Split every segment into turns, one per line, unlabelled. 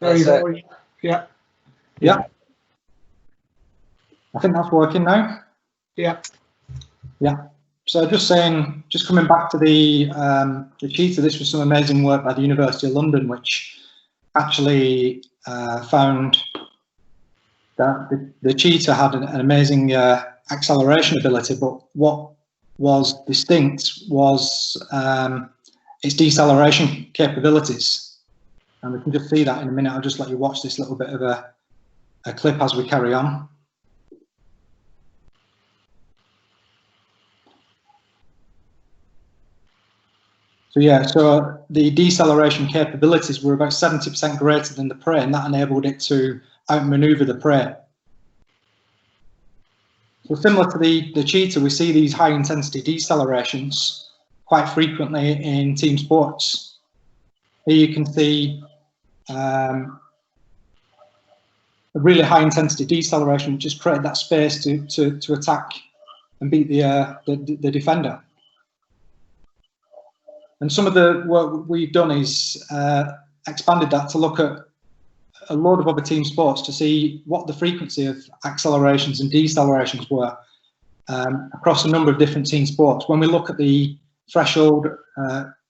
There you go. Yeah.
Yeah. I think that's working now.
Yeah.
Yeah. So just saying, just coming back to the cheetah, this was some amazing work by the University of London, which actually found that the cheetah had an amazing acceleration ability, but what was distinct was its deceleration capabilities. And we can just see that in a minute. I'll just let you watch this little bit of a clip as we carry on. So yeah, so the deceleration capabilities were about 70% greater than the prey, and that enabled it to outmaneuver the prey. So similar to the cheetah, we see these high intensity decelerations quite frequently in team sports. Here you can see a really high intensity deceleration, which just created that space to attack and beat the defender. And some of the work we've done is expanded that to look at a load of other team sports to see what the frequency of accelerations and decelerations were across a number of different team sports. When we look at the threshold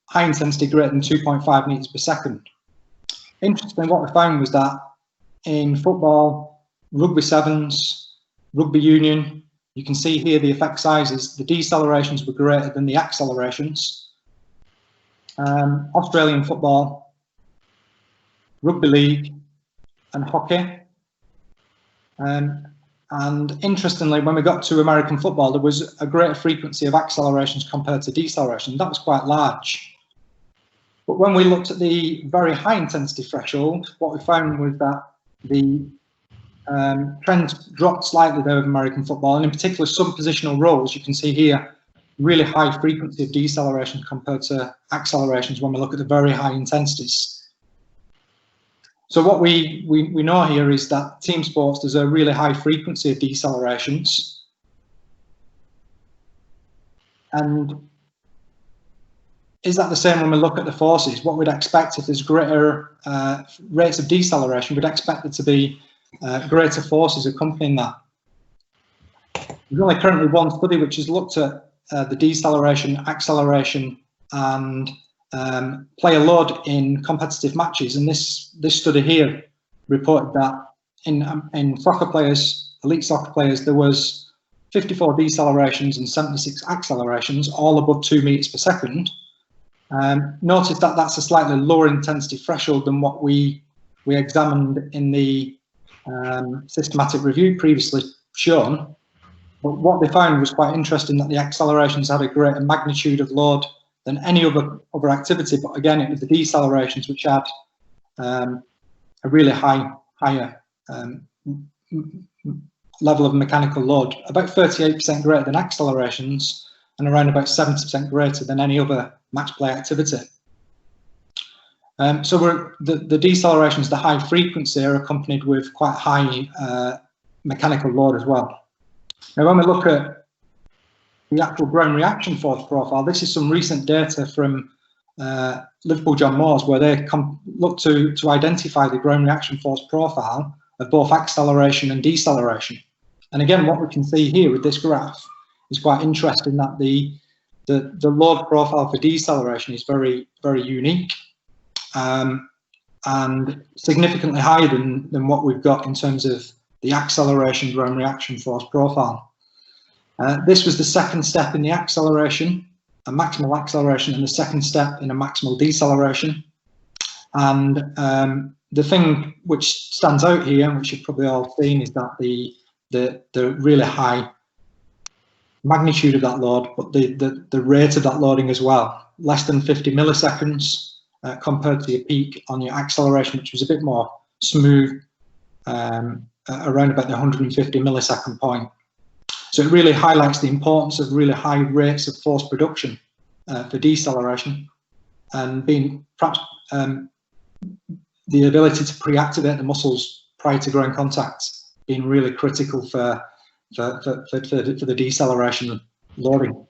high intensity greater than 2.5 meters per second, interestingly, what we found was that in football, rugby sevens, rugby union, you can see here the effect sizes, the decelerations were greater than the accelerations. Australian football, rugby league, and hockey. And interestingly, when we got to American football, there was a greater frequency of accelerations compared to deceleration. That was quite large. But when we looked at the very high intensity threshold, what we found was that the trend dropped slightly there with American football, and in particular some positional roles, you can see here, really high frequency of deceleration compared to accelerations when we look at the very high intensities. So what we know here is that team sports, there's a really high frequency of decelerations. And is that the same when we look at the forces? What we'd expect if there's greater rates of deceleration, we'd expect there to be greater forces accompanying that. There's only currently one study which has looked at the deceleration, acceleration, and player load in competitive matches, and this study here reported that in soccer players, elite soccer players, there was 54 decelerations and 76 accelerations, all above 2 meters per second. Notice that that's a slightly lower intensity threshold than what we examined in the systematic review previously shown. But what they found was quite interesting, that the accelerations had a greater magnitude of load than any other activity. But again, it was the decelerations which had a really higher level of mechanical load, about 38% greater than accelerations and around about 70% greater than any other match play activity. So the decelerations, the high frequency, are accompanied with quite high mechanical load as well. Now, when we look at the actual ground reaction force profile, this is some recent data from Liverpool John Moores, where they look to identify the ground reaction force profile of both acceleration and deceleration. And again, what we can see here with this graph is quite interesting, that the load profile for deceleration is very, very unique and significantly higher than what we've got in terms of the acceleration ground reaction force profile. This was the second step in the acceleration, a maximal acceleration, and the second step in a maximal deceleration. And the thing which stands out here, which you've probably all seen, is that the really high magnitude of that load, but the rate of that loading as well, less than 50 milliseconds compared to your peak on your acceleration, which was a bit more smooth, around about the 150 millisecond point. So it really highlights the importance of really high rates of force production for deceleration, and being perhaps the ability to pre-activate the muscles prior to ground contact being really critical for the deceleration loading.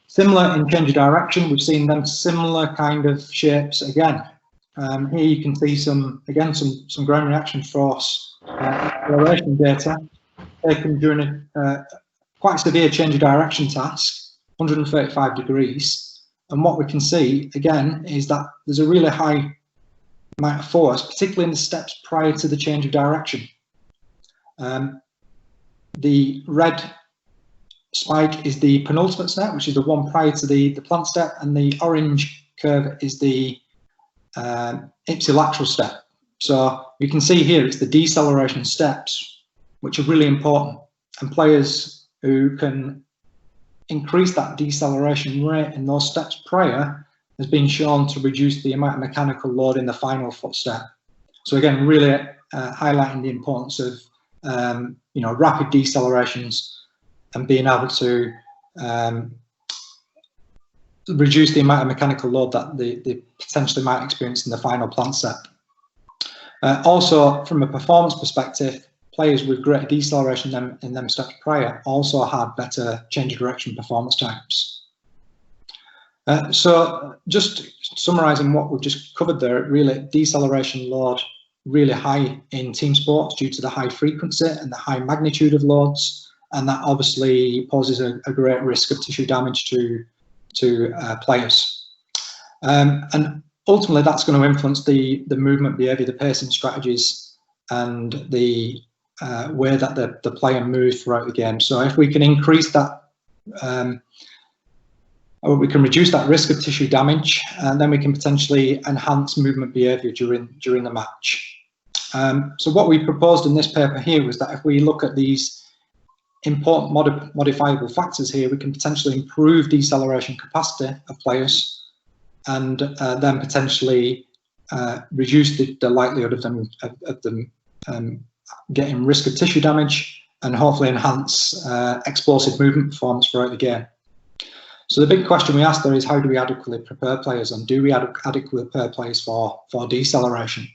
Similar in change of direction, we've seen them similar kind of shapes again. Here you can see some ground reaction force acceleration data taken during a quite severe change of direction task, 135 degrees. And what we can see again is that there's a really high amount of force, particularly in the steps prior to the change of direction. The red spike is the penultimate step, which is the one prior to the plant step, and the orange curve is the ipsilateral step. So you can see here it's the deceleration steps which are really important, and players who can increase that deceleration rate in those steps prior has been shown to reduce the amount of mechanical load in the final footstep. So again, really highlighting the importance of rapid decelerations and being able to reduce the amount of mechanical load that they potentially might experience in the final plant step. Also, from a performance perspective, players with greater deceleration in them steps prior also had better change of direction performance times. So just summarising what we've just covered there, really deceleration load really high in team sports due to the high frequency and the high magnitude of loads, and that obviously poses a great risk of tissue damage to players. And ultimately that's going to influence the movement behaviour, the pacing strategies, and the way that the player moves throughout the game. So if we can increase that, or we can reduce that risk of tissue damage, and then we can potentially enhance movement behaviour during the match. So what we proposed in this paper here was that if we look at these important modifiable factors here, we can potentially improve deceleration capacity of players, and then potentially reduce the likelihood of them getting risk of tissue damage, and hopefully enhance explosive movement performance throughout the game. So the big question we ask there is, how do we adequately prepare players, and do we adequately prepare players for deceleration?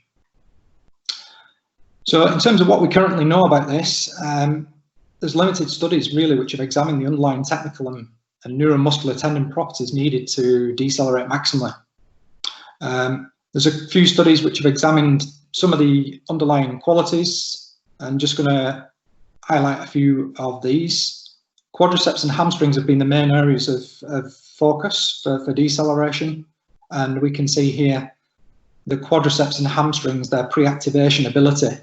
So in terms of what we currently know about this, there's limited studies really which have examined the underlying technical and neuromuscular tendon properties needed to decelerate maximally. There's a few studies which have examined some of the underlying qualities. I'm just going to highlight a few of these. Quadriceps and hamstrings have been the main areas of focus for deceleration, and we can see here the quadriceps and hamstrings, their pre-activation ability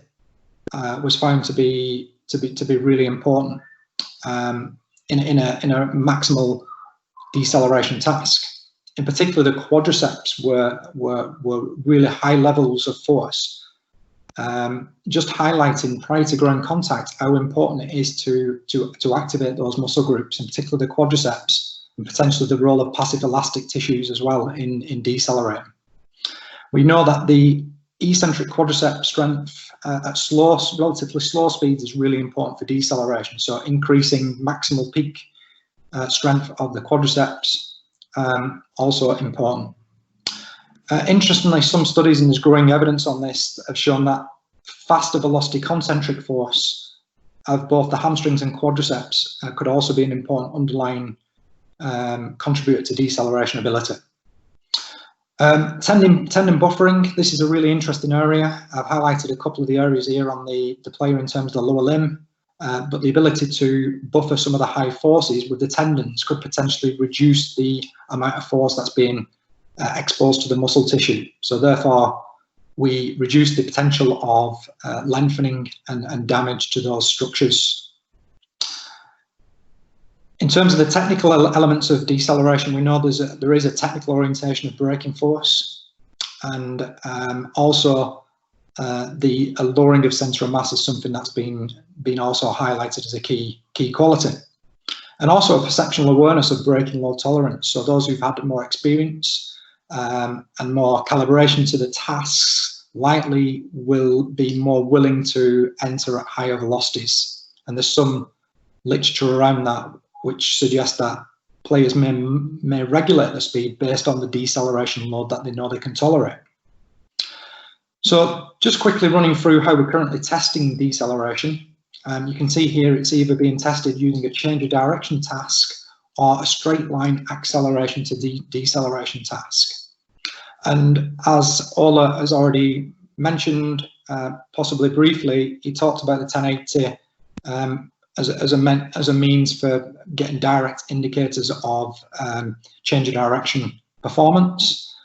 was found to be really important in a maximal deceleration task. In particular, the quadriceps were really high levels of force, just highlighting prior to ground contact how important it is to activate those muscle groups, in particular the quadriceps, and potentially the role of passive elastic tissues as well in decelerating. We know that the eccentric quadricep strength at relatively slow speeds is really important for deceleration. So increasing maximal peak strength of the quadriceps also important. Interestingly, some studies, and there's growing evidence on this, have shown that faster velocity concentric force of both the hamstrings and quadriceps could also be an important underlying contributor to deceleration ability. Tendon buffering, this is a really interesting area. I've highlighted a couple of the areas here on the player in terms of the lower limb, but the ability to buffer some of the high forces with the tendons could potentially reduce the amount of force that's being exposed to the muscle tissue. So therefore, we reduce the potential of lengthening and damage to those structures. In terms of the technical elements of deceleration, we know there is a technical orientation of braking force, and also the lowering of centre of mass is something that's been also highlighted as a key quality. And also a perceptual awareness of braking load tolerance. So those who've had more experience and more calibration to the tasks likely will be more willing to enter at higher velocities. And there's some literature around that which suggests that players may regulate the speed based on the deceleration load that they know they can tolerate. So just quickly running through how we're currently testing deceleration. You can see here it's either being tested using a change of direction task or a straight line acceleration to deceleration task. And as Ola has already mentioned, possibly briefly, he talked about the 1080 as a means for getting direct indicators of change of direction performance.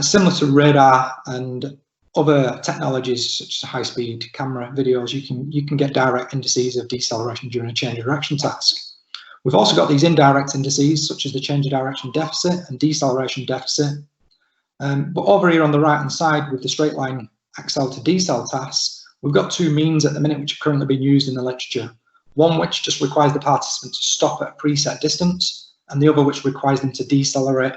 Similar to radar and other technologies such as high-speed camera videos, you can get direct indices of deceleration during a change of direction task. We've also got these indirect indices such as the change of direction deficit and deceleration deficit. But over here on the right-hand side with the straight line ACCEL to DECEL tasks, we've got two means at the minute which are currently being used in the literature. One which just requires the participant to stop at a preset distance, and the other which requires them to decelerate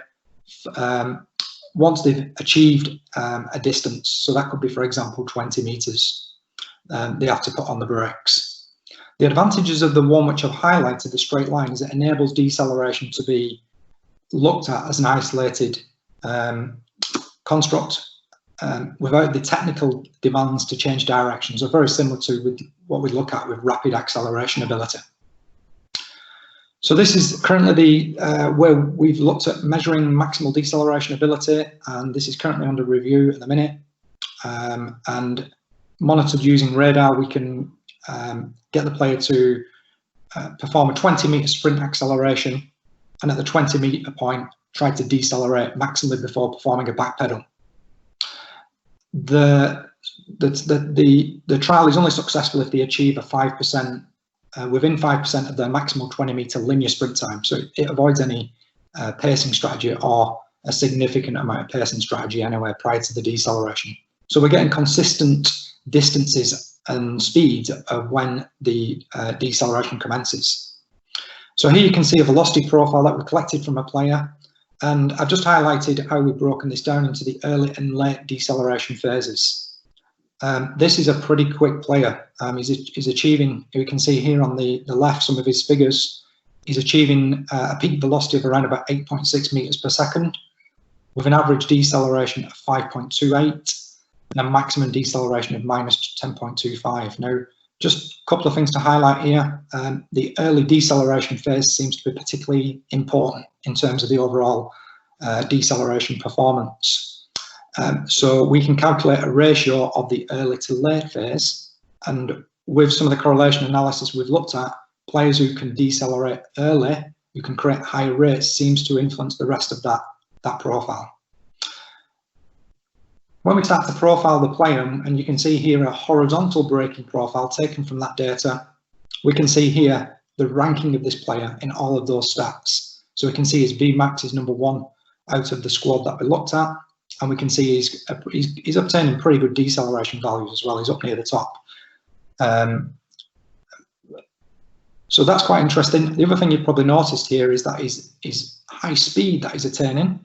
once they've achieved a distance. So that could be, for example, 20 meters. They have to put on the brakes. The advantages of the one which I've highlighted, the straight line, is it enables deceleration to be looked at as an isolated construct without the technical demands to change directions, are very similar to with what we look at with rapid acceleration ability. So this is currently the where we've looked at measuring maximal deceleration ability, and this is currently under review at the minute. And monitored using radar, we can get the player to perform a 20-meter sprint acceleration, and at the 20-meter point, try to decelerate maximally before performing a back pedal. The trial is only successful if they achieve a 5%, within 5% of their maximal 20-meter linear sprint time. So it avoids any pacing strategy or a significant amount of pacing strategy anyway prior to the deceleration. So we're getting consistent distances and speeds of when the deceleration commences. So here you can see a velocity profile that we collected from a player. And I've just highlighted how we've broken this down into the early and late deceleration phases. This is a pretty quick player. He's achieving, you can see here on the left some of his figures, he's achieving a peak velocity of around about 8.6 meters per second with an average deceleration of 5.28 and a maximum deceleration of minus 10.25. Now, just a couple of things to highlight here. The early deceleration phase seems to be particularly important in terms of the overall deceleration performance. So we can calculate a ratio of the early to late phase, and with some of the correlation analysis we've looked at, players who can decelerate early, who can create higher rates, seems to influence the rest of that profile. When we start to profile the player, and you can see here a horizontal braking profile taken from that data, we can see here the ranking of this player in all of those stats. So we can see his Vmax is number 1 out of the squad that we looked at, and we can see he's obtaining pretty good deceleration values as well. He's up near the top. So that's quite interesting. The other thing you've probably noticed here is that his high speed that he's attaining,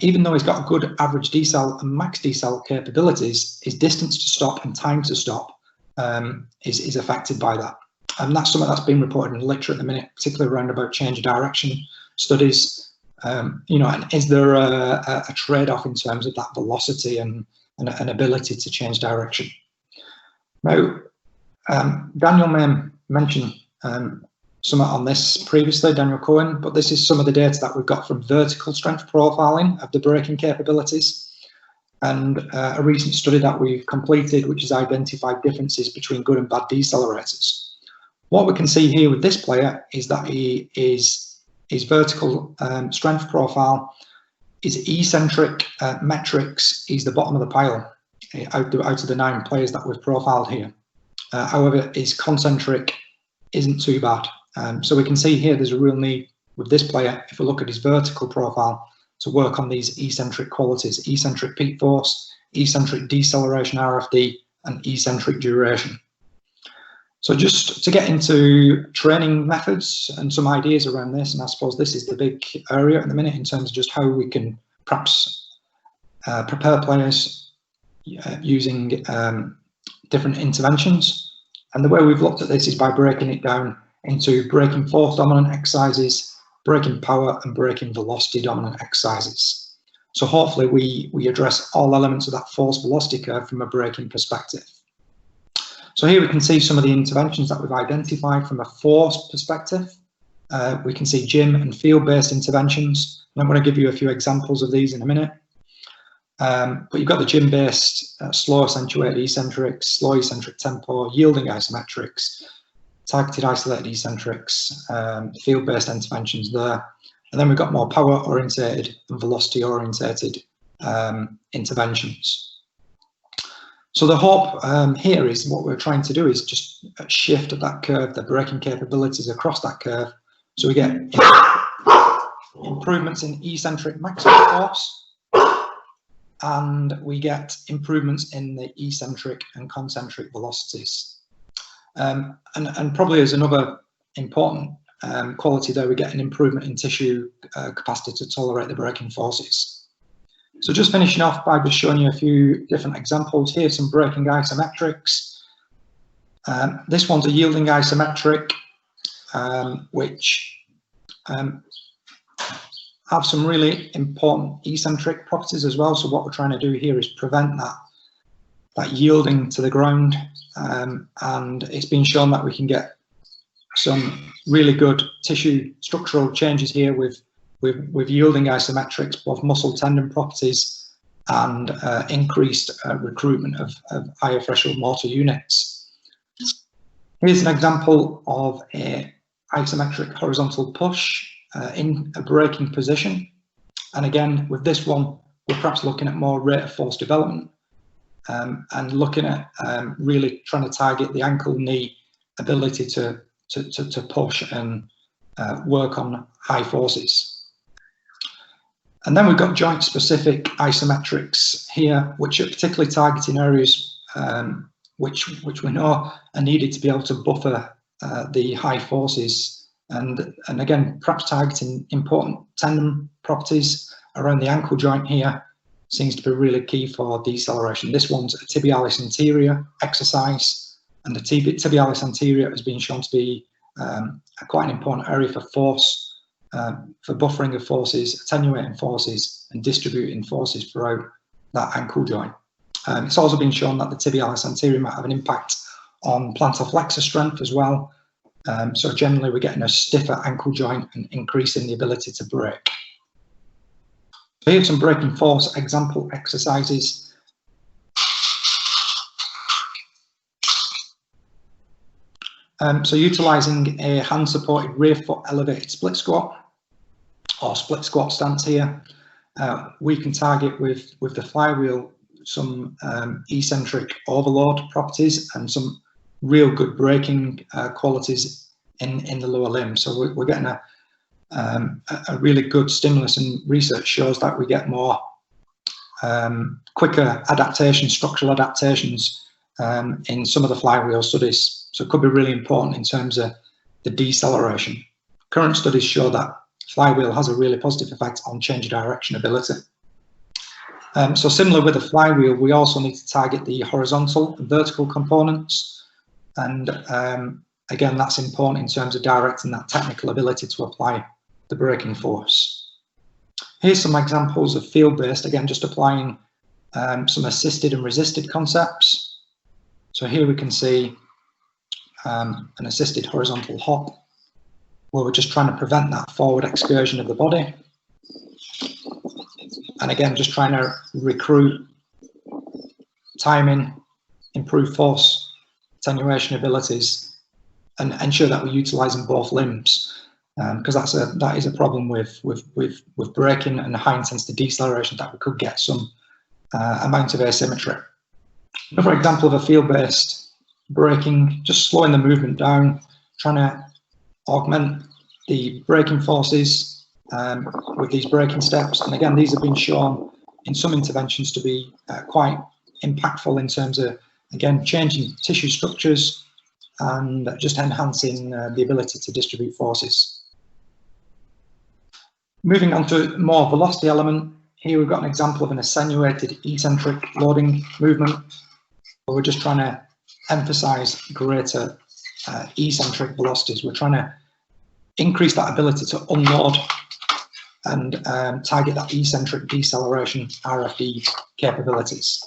even though he's got good average decel and max decel capabilities, his distance to stop and time to stop is affected by that. And that's something that's been reported in the literature at the minute, particularly around about change of direction studies. You know, and is there a trade-off in terms of that velocity and an ability to change direction? Now, Daniel may mention something on this previously, Daniel Cohen, but this is some of the data that we've got from vertical strength profiling of the braking capabilities, and a recent study that we've completed which has identified differences between good and bad decelerators. What we can see here with this player is that his vertical strength profile is eccentric metrics. He's the bottom of the pile out of the 9 players that we've profiled here. However, his concentric isn't too bad. So we can see here there's a real need with this player, if we look at his vertical profile, to work on these eccentric qualities: eccentric peak force, eccentric deceleration RFD, and eccentric duration. So just to get into training methods and some ideas around this, and I suppose this is the big area at the minute in terms of just how we can perhaps prepare players using different interventions. And the way we've looked at this is by breaking it down into braking force dominant exercises, braking power, and braking velocity dominant exercises. So hopefully we address all elements of that force velocity curve from a braking perspective. So here we can see some of the interventions that we've identified from a force perspective. We can see gym and field-based interventions, and I'm going to give you a few examples of these in a minute. But you've got the gym-based, slow accentuated eccentrics, slow eccentric tempo, yielding isometrics, targeted isolated eccentrics, field-based interventions there. And then we've got more power-orientated and velocity-orientated interventions. So the hope here is what we're trying to do is just shift that curve, the braking capabilities across that curve, so we get improvements in eccentric maximum force, and we get improvements in the eccentric and concentric velocities. And probably as another important quality there, we get an improvement in tissue capacity to tolerate the braking forces. So just finishing off by just showing you a few different examples. Here's some braking isometrics. This one's a yielding isometric, which have some really important eccentric properties as well. So what we're trying to do here is prevent that yielding to the ground, and it's been shown that we can get some really good tissue structural changes here with yielding isometrics, both muscle tendon properties and increased recruitment of higher threshold motor units. Here's an example of a isometric horizontal push in a braking position. And again, with this one, we're perhaps looking at more rate of force development and looking at really trying to target the ankle-knee ability to push and work on high forces. And then we've got joint-specific isometrics here, which are particularly targeting areas which we know are needed to be able to buffer the high forces, and again, perhaps targeting important tendon properties around the ankle joint here seems to be really key for deceleration. This one's a tibialis anterior exercise, and the tibialis anterior has been shown to be quite an important area for force, for buffering of forces, attenuating forces, and distributing forces throughout that ankle joint. It's also been shown that the tibialis anterior might have an impact on plantar flexor strength as well. So generally we're getting a stiffer ankle joint and increasing the ability to brake. So here's some braking force example exercises. So utilising a hand-supported rear foot elevated split squat or split squat stance here, we can target with the flywheel some eccentric overload properties and some real good braking qualities in the lower limb. So we're getting a really good stimulus, and research shows that we get more quicker adaptations, structural adaptations in some of the flywheel studies. So it could be really important in terms of the deceleration. Current studies show that flywheel has a really positive effect on change of direction ability. So similar with the flywheel, we also need to target the horizontal and vertical components. And again, that's important in terms of directing that technical ability to apply the braking force. Here's some examples of field-based, again, just applying some assisted and resisted concepts. So here we can see an assisted horizontal hop, where we're just trying to prevent that forward excursion of the body. And again, just trying to recruit timing, improve force, attenuation abilities, and ensure that we're utilising both limbs, because that is a problem with braking and high intensity deceleration, that we could get some amount of asymmetry. Another example of a field-based braking, just slowing the movement down, trying to augment the braking forces with these braking steps. And again, these have been shown in some interventions to be quite impactful in terms of, again, changing tissue structures and just enhancing the ability to distribute forces. Moving on to more velocity element, here we've got an example of an attenuated eccentric loading movement, where we're just trying to emphasize greater eccentric velocities. We're trying to increase that ability to unload and target that eccentric deceleration RFD capabilities.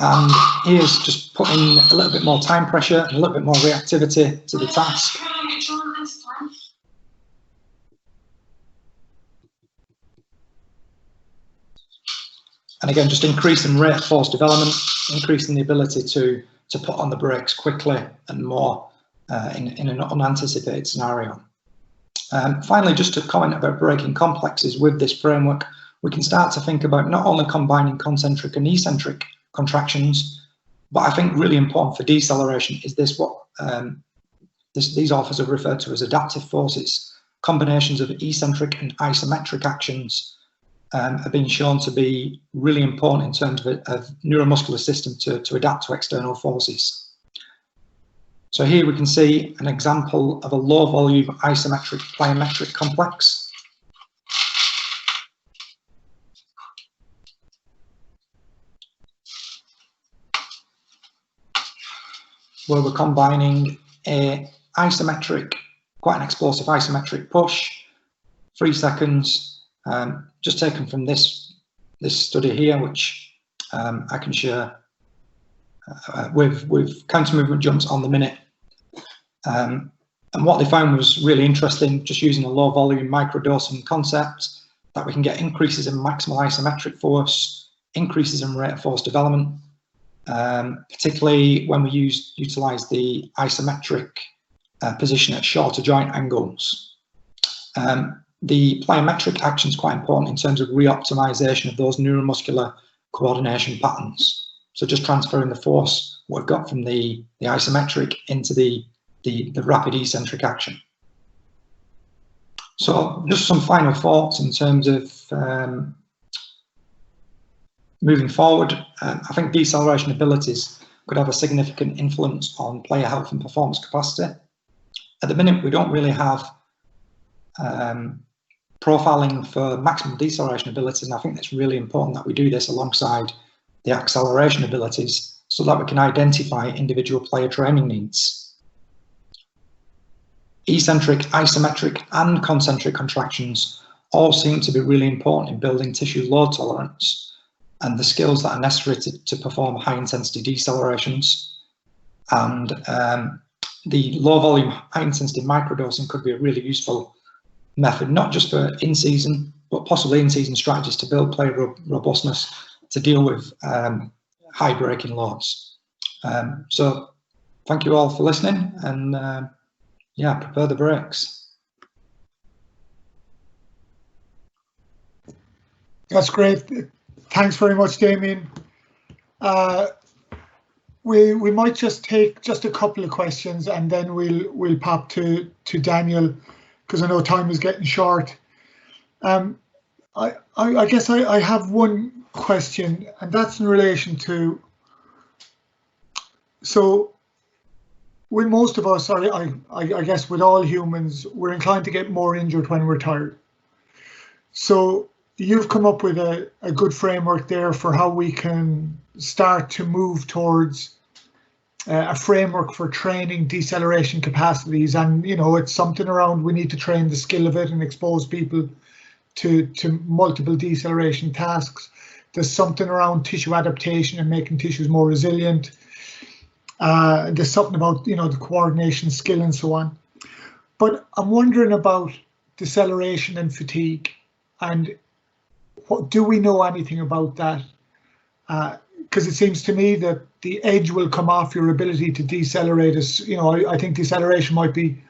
And here's just putting a little bit more time pressure and a little bit more reactivity to the task. And again, just increasing rate of force development, increasing the ability to put on the brakes quickly and more in an unanticipated scenario. Finally, just to comment about braking complexes with this framework, we can start to think about not only combining concentric and eccentric contractions, but I think really important for deceleration is this what these authors have referred to as adaptive forces. Combinations of eccentric and isometric actions have been shown to be really important in terms of neuromuscular system to adapt to external forces. So here we can see an example of a low volume isometric plyometric complex. Where we're combining a isometric, quite an explosive isometric push, 3 seconds, just taken from this study here, which I can share with counter movement jumps on the minute. And what they found was really interesting, just using a low volume microdosing concept, that we can get increases in maximal isometric force, increases in rate of force development, particularly when we utilize the isometric position at shorter joint angles. The plyometric action is quite important in terms of re-optimization of those neuromuscular coordination patterns. So just transferring the force we've got from the isometric into the rapid eccentric action. So just some final thoughts in terms of moving forward. I think deceleration abilities could have a significant influence on player health and performance capacity. At the minute, we don't really have profiling for maximum deceleration abilities, and I think it's really important that we do this alongside the acceleration abilities so that we can identify individual player training needs. Eccentric, isometric and concentric contractions all seem to be really important in building tissue load tolerance and the skills that are necessary to perform high intensity decelerations. And the low volume, high intensity microdosing could be a really useful method, not just for in-season, but possibly in-season strategies to build player robustness to deal with high braking loads. So thank you all for listening, and yeah, prepare the brakes.
That's great. Thanks very much, Damian. We might just take just a couple of questions, and then we'll pop to Daniel, because I know time is getting short. I guess I have one question, and that's in relation to, so with most of us, I guess with all humans, we're inclined to get more injured when we're tired. So you've come up with a good framework there for how we can start to move towards a framework for training deceleration capacities. And, you know, it's something around, we need to train the skill of it and expose people to multiple deceleration tasks. There's something around tissue adaptation and making tissues more resilient. There's something about, you know, the coordination skill and so on. But I'm wondering about deceleration and fatigue, and what do we know anything about that? Because it seems to me that the edge will come off your ability to decelerate. As you know, I think deceleration might be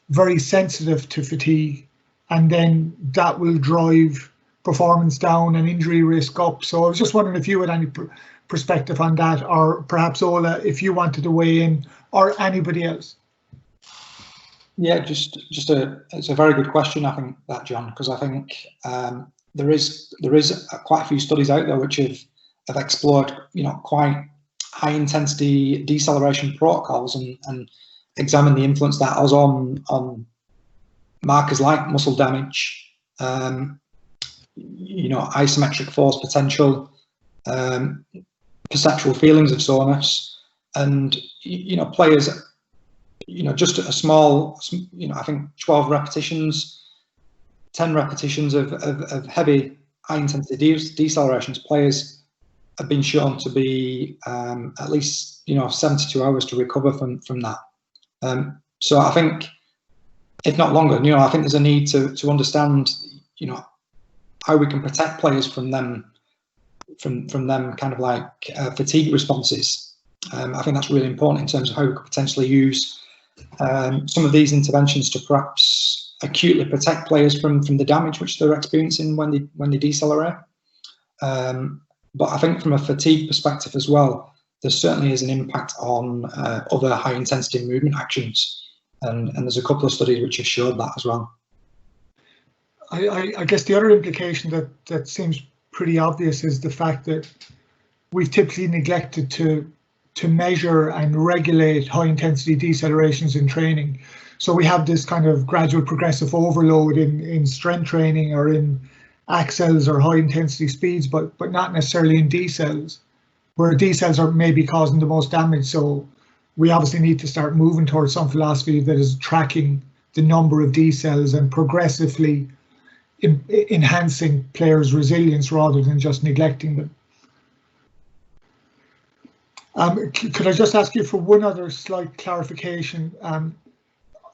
very sensitive to fatigue, and then that will drive performance down and injury risk up. So I was just wondering if you had any perspective on that, or perhaps Ola, if you wanted to weigh in, or anybody else.
Yeah, it's a very good question, I think, that, John, because I think there is quite a few studies out there which have explored, you know, quite high intensity deceleration protocols and examined the influence that has on markers like muscle damage, you know, isometric force potential, perceptual feelings of soreness, and, you know, players, you know, just a small, you know, I think 12 repetitions, 10 repetitions of heavy high intensity decelerations, players have been shown to be at least, you know, 72 hours to recover from that. So I think, if not longer, you know, I think there's a need to understand, you know, how we can protect players from them from them kind of like fatigue responses. I think that's really important in terms of how we could potentially use some of these interventions to perhaps acutely protect players from the damage which they're experiencing when they decelerate. But I think from a fatigue perspective as well, there certainly is an impact on other high intensity movement actions, and there's a couple of studies which have showed that as well.
I guess the other implication that seems pretty obvious is the fact that we've typically neglected to measure and regulate high intensity decelerations in training. So we have this kind of gradual progressive overload in strength training or in ACCELs or high intensity speeds, but not necessarily in DECELs, where DECELs are maybe causing the most damage. So we obviously need to start moving towards some philosophy that is tracking the number of DECELs and progressively enhancing players' resilience rather than just neglecting them. Could I just ask you for one other slight clarification?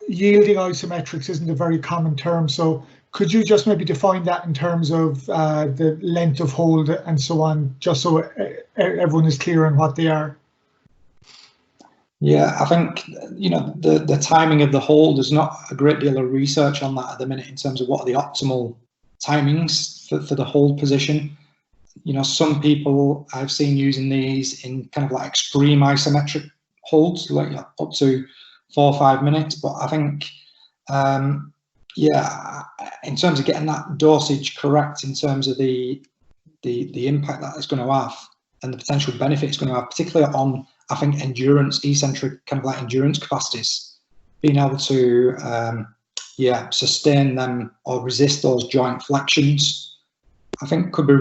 Yielding isometrics isn't a very common term, so could you just maybe define that in terms of the length of hold and so on, just so everyone is clear on what they are?
Yeah, I think, you know, the timing of the hold, there's not a great deal of research on that at the minute in terms of what are the optimal timings for the hold position. You know, some people I've seen using these in kind of like extreme isometric holds, like up to 4 or 5 minutes. But I think, yeah, in terms of getting that dosage correct, in terms of the impact that it's going to have and the potential benefit it's going to have, particularly on, I think, endurance, eccentric kind of like endurance capacities, being able to, yeah, sustain them or resist those joint flexions, I think could be a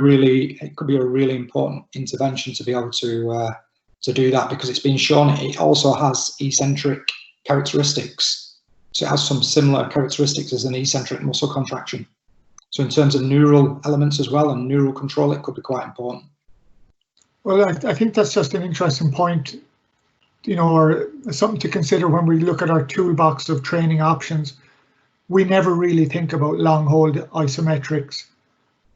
really important intervention to be able to do that, because it's been shown it also has eccentric characteristics. So it has some similar characteristics as an eccentric muscle contraction. So in terms of neural elements as well and neural control, it could be quite important.
Well, I think that's just an interesting point, you know, or something to consider when we look at our toolbox of training options. We never really think about long hold isometrics,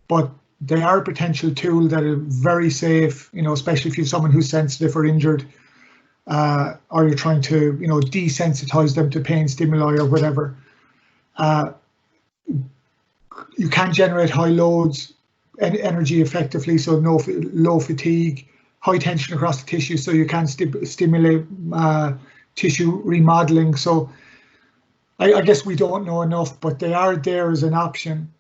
but they are a potential tool that are very safe, you know, especially if you're someone who's sensitive or injured, or you're trying to, you know, desensitize them to pain stimuli or whatever. You can generate high loads and energy effectively, so low fatigue, high tension across the tissue, so you can stimulate tissue remodeling. So I guess we don't know enough, but they are there as an option,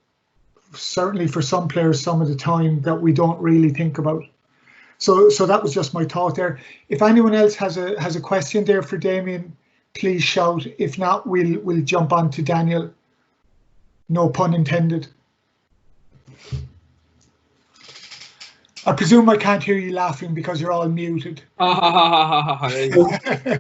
certainly for some players some of the time, that we don't really think about. So that was just my thought there. If anyone else has a question there for Damian, please shout. If not, we'll jump on to Daniel. No pun intended. I presume I can't hear you laughing because you're all muted.